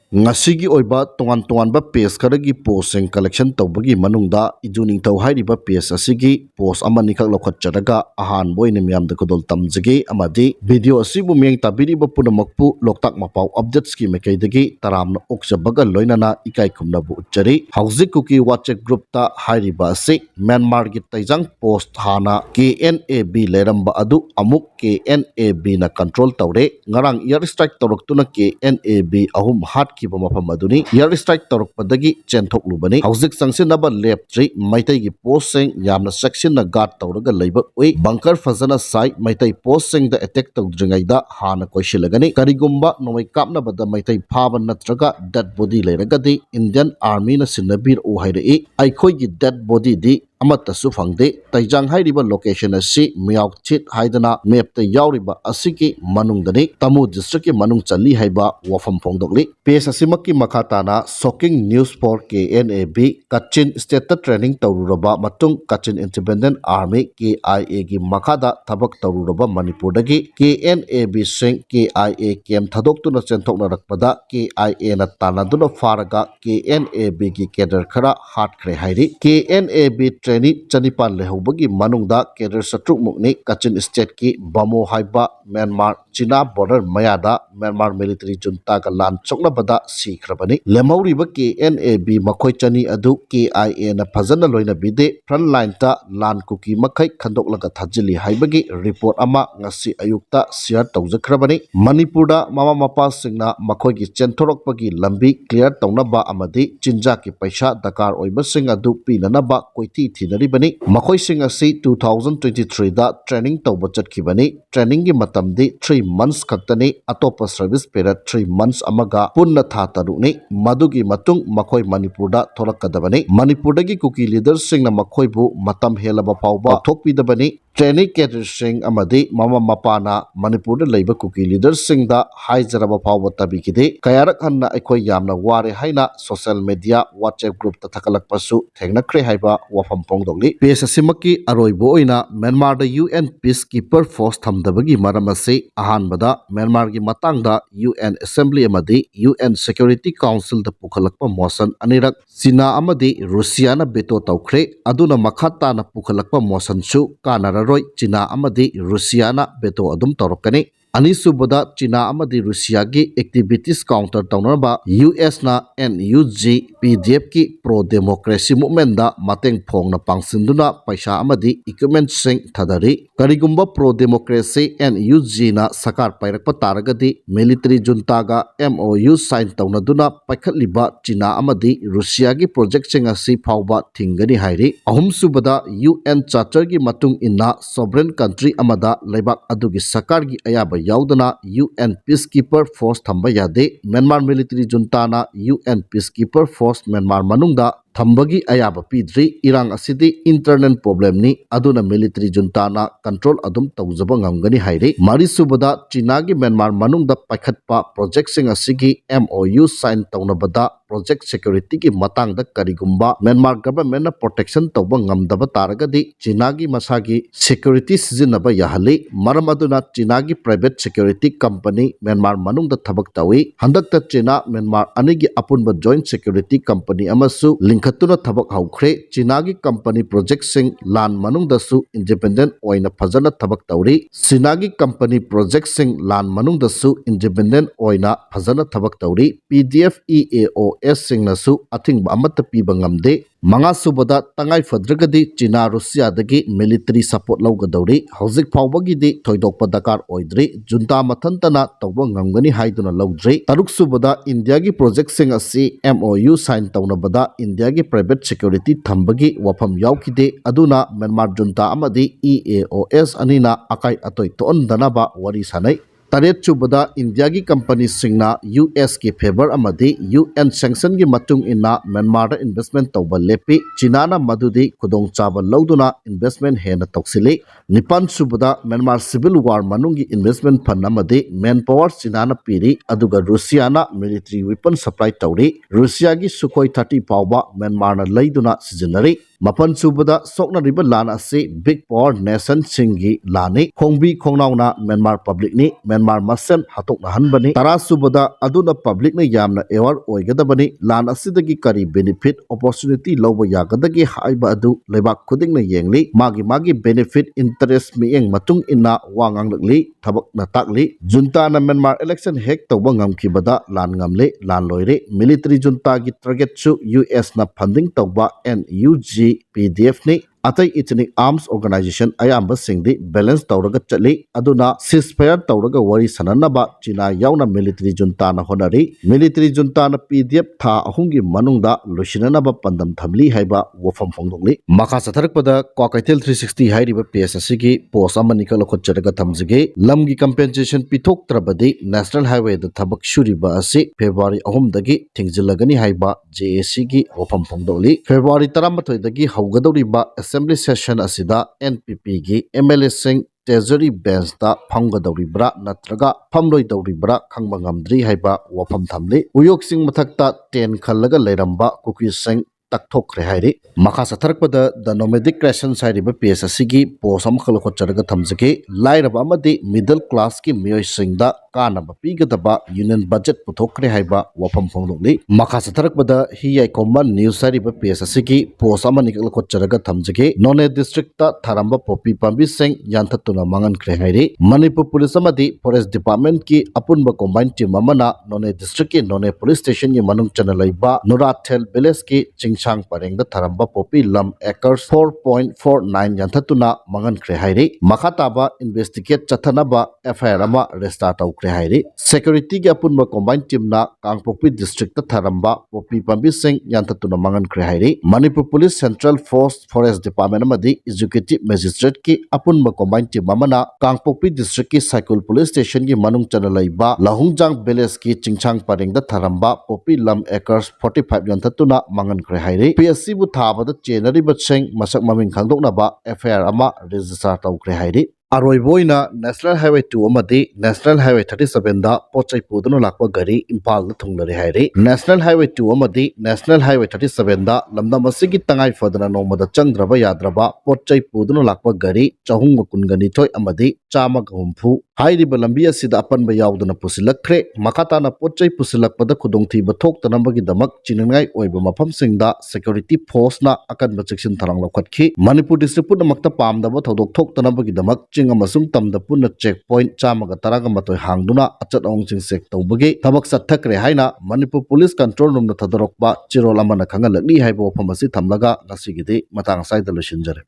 ngasi oiba tongan tonganba page karagi post sing collection tawbagi manungda iduning taw hairiba page asigi post amani khak lokhat charaga ahan boina miyam da kodol tamjagi amadi video asibu miyang tabiriba punamakpu loktak mapau updates ki mekaidagi taramna okjabaga loinana ikai khumna bu uchari hauzik kuki whatsapp group ta hairiba asi Myanmar gi taijang post hana KNAB leramba adu amuk KNAB na control tawre ngarang air strike tawraktuna KNAB ahum hat ki mafam aduni air strike tawrakpadagi chenthok lubani hauzik sangsinaba leptri maitai gi post sing yamna section na guard tawraga leiba oi bunker fazana sai maitai post sing da attack tawdringai da hana koishilagani karigumba nomai kapna bada maitai phaba natraga dead body leiragadi Indian Army na sinabir u hairi aikhoi gi dead body di amatasu fangde taijang hairiba location asi miyauk chit haidana map te yauriba asiki manungdani tamu district ki manung chali haiba wafam phongdokli page asimakki makhatana shocking news for KNAB Kachin state training tawruraba matung Kachin Independent Army KIA gi makhada thabak tawruraba Manipur dagi KNAB sing KIA kem thadoktu na chenthokna rakpada KIA na tanaduna faraga KNAB gi cadre khara hat khre hairi KNAB trainee chanipan lehobagi manungda cadre satruk mukni Kachin state ki Bamo haiba Myanmar China border mayada Myanmar military junta ka lan chokna bada sikhrabani lemawriba KNAB makhoi chani adu KIA na phajana loina bide front line ta lan kuki makhai khandoklaga thajili haibagi report ama ngasi ayukta share tawjakhrabani Manipurda mama mapa singna makhoi gi chenthorokpagi lambi clear tawnaba amadi chinja ki paisa dakar oiba sing adu pinanaba koiti thinaribani makhoi sing asi 2023 da training tawba chatkibani training gi matamdi 3 months khaktani atopa service period 3 months amaga punna tha taruni madugi matung makhoi Manipurda thorakadabani Manipurdagi kuki leaders singna makhoi bu matam helaba pawba thokpidabani training cadre sing amadi mama mapana Manipurda leiba kuki leaders singda haijaraba pawba tabikide kayarak hanna aikhoi yamna ware haina social media WhatsApp group ta thakalakpasu thengnakre haiba wafam pongdogli page asimakki aroibo oina Myanmar da UN peacekeeper force thamdabagi maram ase ahanbada Myanmar gi matangda UN assembly amadi UN security council da pukhalakpa motion anirak China amadi Russia na beto tawkhre aduna makhatta na pukhalakpa motion su kanararoi China amadi Russia na beto adum tawrakani anisubada China amadi Russia gi activities counter tawnaba US na NUG PDF ki pro democracy movement da mateng phong na pangsinduna paisa amadi equipment sing thadari karigumba pro democracy NUG na sakar pairakpa taragadi military junta ga MOU sign tawnaduna paikhatliba China amadi Russia gi project sing asi phawba thingani hairi ahumsubada UN charter gi matung inna sovereign country amada leibak adugi sakar gi ayaba yaudana UN peacekeeper force thamba yade Myanmar military junta na UN peacekeeper force Myanmar manungda thambagi ayaba pidri irang asidi internal problem ni aduna military junta na control adum tawjaba ngamgani hairi marisubada China gi Myanmar manungda paikhatpa project sing asigi MOU sign tawnabada project security ki matangda karigumba Myanmar government na protection tawba ngamdaba taragadi China gi masagi security sizinaba yahali maram aduna China gi private security company Myanmar manungda thabak tawi handakta China Myanmar anigi apunba joint security company amasu linkhatuna thabak haukhre China gi company project sing lan manungda su independent oina phajana thabak tawri China gi company project sing lan manungda su independent oina phajana thabak tawri PDF EAOS singnasu athingba amata piba ngamde manga subada tangai fadragadi China Russia dagi military support lawgadawri hauzik phawbagi di thoidokpa dakar oidri junta mathantana tawba ngamgani haiduna lawdri taruk subada India gi project sing asi MOU sign tawnabada India gi private security thambagi wafam yaukide aduna Myanmar junta amadi EAOS anina akai atoi ton danaba wari sanai taret chubada India gi company singna US ki favor amadi UN sanction gi matung inna Myanmar da investment tawba lepi China na madudi khudong chaba lawduna investment hena toksili nipan subada Myanmar civil war manungi investment fund amadi manpower China na piri aduga Russia na military weapon supply tawri Russia gi Sukhoi 30 pawba Myanmar na laiduna sizinari ꯃꯥꯄꯟ ꯁꯨꯕꯗ ꯁꯣꯛꯅꯔꯤꯕ ꯂꯥꯟ ꯑꯁꯤ ꯕꯤग power ꯅꯦꯁꯟꯁꯤꯡꯒꯤ ꯂꯥꯟꯅꯤ, ꯈꯣꯡꯕꯤ ꯈꯣꯡꯅꯥꯎꯅ Myanmar ꯄꯕ꯭ꯂꯤꯛꯅꯤ, Myanmar ꯃꯁꯦꯟ ꯍꯥꯠꯇꯣꯛꯅꯍꯟꯕꯅꯤ꯫ 10 ꯁꯨꯕꯗ ꯑꯗꯨꯅ ꯄꯕ꯭ꯂꯤꯛꯅ ꯌꯥꯝꯅ aware ꯑꯣꯏꯒꯗꯕꯅꯤ, ꯂꯥꯟ ꯑꯁꯤꯗꯒꯤ ꯀꯔꯤ ꯕꯦꯅꯤꯐꯤट ꯑꯣꯄꯣꯔꯆꯨꯅꯤꯇꯤ ꯂꯧꯕ ꯌꯥꯒꯗꯒꯦ ꯍꯥꯏꯕ ꯑꯗꯨ ꯂꯩꯕꯥꯛ ꯈꯨꯗꯤꯡꯅ ꯌꯦꯡꯂꯤ, ꯃꯥꯒꯤ ꯕꯦꯅꯤꯐꯤट ꯏꯟꯇꯔꯦꯁ ꯃꯤꯠꯌꯦꯡ ꯃꯇꯨꯡ ꯏꯟꯅ ꯋꯥ ꯉꯥꯡꯂꯛꯂꯤ, ꯊꯕꯛꯅ ꯇꯥꯛꯂꯤ꯫ ꯖꯨꯟꯇꯥꯅ ꯃ꯭ꯌꯥꯟꯃꯥꯔ ꯏꯂꯦꯛꯁꯟ ꯍꯦꯛ ꯇꯧꯕ ꯉꯝꯈꯤꯕꯗ ꯂꯥꯟ ꯉꯝꯂꯦ, ꯂꯥꯟ ꯂꯣꯏꯔꯦ꯫ ꯃꯤꯂꯤꯇꯔꯤ ꯖꯨꯟꯇꯥꯒꯤ ꯇꯥꯔꯒꯦꯠꯁꯨ ꯌꯨꯑꯦꯁꯅ ꯐꯟꯗꯤꯡ ꯇꯧꯕ NUG PDF ꯅꯤ꯫ ꯑꯇꯩ ꯏꯊꯅꯤꯛ ꯑꯥꯔꯝꯁ ꯑꯣꯔꯒꯅꯥꯏꯖꯦꯁꯟ ꯑꯌꯥꯝꯕꯁꯤꯡꯗꯤ ꯕꯦꯂꯦꯟꯁ ꯇꯧꯔꯒ ꯆꯠꯂꯤ, ꯑꯗꯨꯅ ꯁꯤꯖꯐꯥꯌꯔ ꯇꯧꯔꯒ ꯋꯥꯔꯤ ꯁꯥꯅꯅꯕ ꯆꯤꯅꯥ ꯌꯥꯎꯅ ꯃꯤꯂꯤꯇꯔꯤ ꯖꯨꯟꯇꯥꯅ ꯍꯣꯠꯅꯔꯤ꯫ ꯃꯤꯂꯤꯇꯔꯤ ꯖꯨꯟꯇꯥꯅ PDF ꯊꯥ 3ꯒꯤ ꯃꯅꯨꯡꯗ ꯂꯣꯏꯁꯤꯟꯅꯅꯕ ꯄꯥꯟꯗꯝ ꯊꯝꯂꯤ ꯍꯥꯏꯕ ꯋꯥꯐꯝ ꯐꯣꯡꯗꯣꯛꯂꯤ꯫ ꯃꯈꯥ ꯆꯠꯊꯔꯛꯄꯗ ꯀ꯭ꯋꯥꯀꯩꯊꯦꯜ 360 ꯍꯥꯏꯔꯤꯕ ꯄꯦꯖ ꯑꯁꯤꯒꯤ ꯄꯣꯁ ꯑꯃꯅꯤꯈꯛ ꯂꯧꯈꯠꯆꯔꯒ ꯊꯝꯖꯒꯦ꯫ ꯂꯝꯒꯤ ꯀꯝꯄꯦꯟꯁꯦꯁꯟ ꯄꯤꯊꯣꯛꯇ꯭ꯔꯕꯗꯤ ꯅꯦꯁꯅꯦꯜ ꯍꯥꯏꯋꯦꯗ ꯊꯕꯛ ꯁꯨꯔꯤꯕ ꯑꯁꯤ ꯐꯦꯕ꯭ꯔꯨꯋꯥꯔꯤ 3ꯗꯒꯤ ꯊꯤꯡꯖꯤꯜꯂꯒꯅꯤ ꯍꯥꯏꯕ JACꯒꯤ ꯋꯥꯐꯝ ꯐꯣꯡꯗꯣꯛꯂꯤ꯫ ꯐꯦꯕ꯭ꯔꯨꯋꯥꯔꯤ 12ꯗꯒꯤ ꯍꯧꯒꯗꯧꯔꯤꯕ ꯑꯦꯁꯦꯝꯕ꯭ꯂꯤ ꯁꯦꯁꯟ ꯑꯁꯤꯗ NPPꯒꯤ MLAꯁꯤꯡ ꯇ꯭ꯔꯦꯖꯔꯤ ꯕꯦꯟꯆꯇ ꯐꯝꯒꯗꯧꯔꯤꯕ꯭ꯔꯥ ꯅꯠꯇ꯭ꯔꯒ ꯐꯝꯂꯣꯏꯗꯧꯔꯤꯕ꯭ꯔꯥ ꯈꯪꯕ ꯉꯝꯗ꯭ꯔꯤ ꯍꯥꯏꯕ ꯋꯥꯐꯝ ꯊꯝꯂꯤ꯫ ꯎꯌꯣꯛꯁꯤꯡ ꯃꯊꯛꯇ ꯇꯦꯟ ꯈꯜꯂꯒ ꯂꯩꯔꯝꯕ ꯀꯨꯀꯤꯁꯤꯡ ꯇꯛꯊꯣꯛꯈ꯭ꯔꯦ ꯍꯥꯏꯔꯤ꯫ ꯃꯈꯥ ꯆꯠꯊꯔꯛꯄꯗ ꯗ ꯅꯣꯃꯦꯗꯤꯛ ꯀ꯭ꯔꯦꯁꯟꯁ ꯍꯥꯏꯔꯤꯕ ꯄꯦꯖ ꯑꯁꯤꯒꯤ ꯄꯣꯁ ꯑꯃꯈꯛ ꯂꯧꯈꯠꯆꯔꯒ ꯊꯝꯖꯒꯦ꯫ ꯂꯥꯏꯔꯕ ꯑꯃꯗꯤ ꯃꯤꯗꯜ ꯀ꯭ꯂꯥꯁꯀꯤ ꯃꯤꯑꯣꯏꯁꯤꯡꯗ ꯀꯥꯟꯅꯕ ꯄꯤꯒꯗꯕ ꯌꯨꯅꯤꯌꯟ ꯕꯖꯦꯠ ꯄꯨꯊꯣꯛꯈ꯭ꯔꯦ ꯍꯥꯏꯕ ꯋꯥꯐꯝ ꯐꯣꯡꯗꯣꯛꯂꯤ꯫ ꯃꯈꯥ ꯆꯠꯊꯔꯛꯄꯗ ꯍꯤ ꯌꯥꯏꯈꯣꯝꯕ ꯅ꯭ꯌꯨꯁ ꯍꯥꯏꯔꯤꯕ ꯄꯦꯖ ꯑꯁꯤꯒꯤ ꯄꯣꯁ ꯑꯃꯅꯤꯈꯛ ꯂꯧꯈꯠꯆꯔꯒ ꯊꯝꯖꯒꯦ꯫ ꯅꯣꯅꯦ ꯗꯤꯁꯇ꯭ꯔꯤꯛꯇ ꯊꯥꯔꯝꯕ ꯄꯣꯄꯤ ꯄꯥꯝꯕꯤꯁꯤꯡ ꯌꯥꯟꯊꯠꯇꯨꯅ ꯃꯥꯡꯍꯟꯈ꯭ꯔꯦ ꯍꯥꯏꯔꯤ꯫ ꯃꯅꯤꯄꯨꯔ ꯄꯨꯂꯤꯁ ꯑꯃꯗꯤ ꯐꯣꯔꯦꯁꯠ ꯗꯤꯄꯥꯔꯠꯃꯦꯟꯠꯀꯤ ꯑꯄꯨꯟꯕ ꯀꯣꯝꯕꯥꯏꯟ ꯇꯤꯝ ꯑꯃꯅ ꯅꯣꯅꯦ ꯗꯤꯁꯇ꯭ꯔꯤꯛꯀꯤ ꯅꯣꯅꯦ ꯄꯨꯂꯤꯁ ꯁ꯭ꯇꯦꯁꯟꯒꯤ ꯃꯅꯨꯡ ꯆꯟꯅ ꯂꯩꯕ ꯅꯨꯔꯥꯊꯦꯜ ꯚꯤꯂꯦꯖꯀꯤ ꯆꯤꯡꯁꯥꯡ ꯄꯔꯦꯡꯗ ꯊꯥꯔꯝꯕ ꯄꯣꯄꯤ ꯂꯝ ꯑꯦꯀꯔꯁ 4.49 ꯌꯥꯟꯊꯠꯇꯨꯅ ꯃꯥꯡꯍꯟꯈ꯭ꯔꯦ ꯍꯥꯏꯔꯤ꯫ ꯃꯈꯥ ꯇꯥꯕ ꯏꯟꯚꯦꯁꯇꯤꯒꯦꯠ ꯆꯠꯊꯅꯕ FIR ꯑꯃ ꯔꯦꯖꯤꯁꯇꯥꯔ ꯇꯧꯈ꯭ꯔꯦ ꯍꯥꯏꯔꯤ꯫ ꯁꯦꯀ꯭ꯌꯨꯔꯤꯇꯤꯒꯤ ꯑꯄꯨꯟꯕ ꯀꯣꯝꯕꯥꯏꯟ ꯇꯤꯝꯅ ꯀꯥꯡꯄꯣꯛꯄꯤ ꯗꯤꯁꯇ꯭ꯔꯤꯛꯇ ꯊꯥꯔꯝꯕ ꯄꯣꯄꯤ ꯄꯥꯝꯕꯤꯁꯤꯡ ꯌꯥꯟꯊꯠꯇꯨꯅ ꯃꯥꯡꯍꯟꯈ꯭ꯔꯦ ꯍꯥꯏꯔꯤ꯫ Manipur police, central force, forest department ꯑꯃꯗꯤ ꯑꯦꯛꯖꯤꯀ꯭ꯌꯨꯇꯤꯚ ꯃꯦꯖꯤꯁꯇ꯭ꯔꯦꯠꯀꯤ ꯑꯄꯨꯟꯕ ꯀꯣꯝꯕꯥꯏꯟ ꯇꯤꯝ ꯑꯃꯅ ꯀꯥꯡꯄꯣꯛꯄꯤ ꯗꯤꯁꯇ꯭ꯔꯤꯛꯀꯤ ꯁꯥꯏꯀꯨꯜ ꯄꯨꯂꯤꯁ ꯁ꯭ꯇꯦꯁꯟꯒꯤ ꯃꯅꯨꯡ ꯆꯟꯅ ꯂꯩꯕ ꯂꯍꯨꯡꯖꯥꯡ ꯚꯤꯂꯦꯖꯀꯤ ꯆꯤꯡꯁꯥꯡ ꯄꯔꯦꯡꯗ ꯊꯥꯔꯝꯕ ꯄꯣꯄꯤ ꯂꯝ ꯑꯦꯀꯔꯁ 45 ꯌꯥꯟꯊꯠꯇꯨꯅ ꯃꯥꯡꯍꯟꯈ꯭ꯔꯦ ꯍꯥꯏꯔꯤ꯫ ꯄꯤ ꯑꯁꯤꯕꯨ ꯊꯥꯕꯗ ꯆꯦꯟꯅꯔꯤꯕꯁꯤꯡ ꯃꯁꯛ ꯃꯃꯤꯡ ꯈꯪꯗꯣꯛꯅꯕ FIR ꯑꯃ ꯔꯦꯖꯤꯁꯇꯥꯔ ꯇꯧꯈ꯭ꯔꯦ ꯍꯥꯏꯔꯤ꯫ ꯑꯔꯣꯏꯕ ꯑꯣꯏꯅ ꯅꯦꯁꯅꯦꯜ ꯍꯥꯏꯋꯦ 2 ꯑꯃꯗꯤ ꯅꯦꯁꯅꯦꯜ ꯍꯥꯏꯋꯦ 37ꯗ ꯄꯣꯠꯆꯩ ꯄꯨꯗꯨꯅ ꯂꯥꯛꯄ ꯒꯥꯔꯤ ꯏꯝꯐꯥꯜꯗ ꯊꯨꯡꯂꯔꯦ ꯍꯥꯏꯔꯤ꯫ ꯅꯦꯁꯅꯦꯜ ꯍꯥꯏꯋꯦ 2 ꯑꯃꯗꯤ ꯅꯦꯁꯅꯦꯜ ꯍꯥꯏꯋꯦ 37ꯗ ꯂꯝꯗꯝ ꯑꯁꯤꯒꯤ ꯇꯉꯥꯏ ꯐꯗꯅ ꯅꯣꯡꯃꯗ ꯆꯪꯗ꯭ꯔꯕ ꯌꯥꯗ꯭ꯔꯕ ꯄꯣꯠꯆꯩ ꯄꯨꯗꯨꯅ ꯂꯥꯛꯄ ꯒꯥꯔꯤ 312 ꯑꯃꯗꯤ 130 ꯍꯥꯏꯔꯤꯕ ꯂꯝꯕꯤ ꯑꯁꯤꯗ ꯑꯄꯟꯕ ꯌꯥꯎꯗꯅ ꯄꯨꯁꯤꯜꯂꯛꯈ꯭ꯔꯦ꯫ ꯃꯈꯥ ꯇꯥꯅ ꯄꯣꯠꯆꯩ ꯄꯨꯁꯤꯜꯂꯛꯄꯗ ꯈꯨꯗꯣꯡꯊꯤꯕ ꯊꯣꯛꯇꯅꯕꯒꯤꯗꯃꯛ ꯆꯤꯡꯅꯅꯤꯡꯉꯥꯏ ꯑꯣꯏꯕ ꯃꯐꯝꯁꯤꯡꯗ ꯁꯦꯀ꯭ꯌꯨꯔꯤꯇꯤ ꯐꯣꯔꯁꯅ ꯑꯀꯟꯕ ꯆꯦꯛꯁꯤꯟ ꯊꯧꯔꯥꯡ ꯂꯧꯈꯠꯈꯤ꯫ ꯃꯅꯤꯄꯨꯔ ꯗꯤꯁꯇ꯭ꯔꯤꯛ ꯄꯨꯝꯅꯃꯛꯇ ꯄꯥꯝꯗꯕ ꯊꯧꯗꯣꯛ ꯊꯣꯛꯇꯅꯕꯒꯤꯗꯃꯛ ꯆꯤꯡ ꯑꯃꯁꯨꯡ ꯇꯝꯗ ꯄꯨꯟꯅ ꯆꯦꯛ ꯄꯣꯏꯟꯠ 111 ꯍꯥꯡꯗꯨꯅ ꯑꯆꯠ ꯑꯋꯣꯡꯁꯤꯡ ꯆꯦꯛ ꯇꯧꯕꯒꯤ ꯊꯕꯛ ꯆꯠꯊꯈ꯭ꯔꯦ ꯍꯥꯏꯅ ꯃꯅꯤꯄꯨꯔ ꯄꯨꯂꯤꯁ ꯀꯟꯇ꯭ꯔꯣꯜ ꯔꯨꯝꯅ ꯊꯥꯗꯣꯔꯛꯄ ꯆꯦꯔꯣꯜ ꯑꯃꯅ ꯈꯪꯍꯜꯂꯛꯂꯤ ꯍꯥꯏꯕ ꯋꯥꯐꯝ ꯑꯁꯤ ꯊꯝꯂꯒ ꯉꯁꯤꯒꯤꯗꯤ ꯃꯇꯥꯡ ꯑꯁ꯭ꯋꯥꯏꯗ ꯂꯣꯏꯁꯤꯟꯖꯔꯦ꯫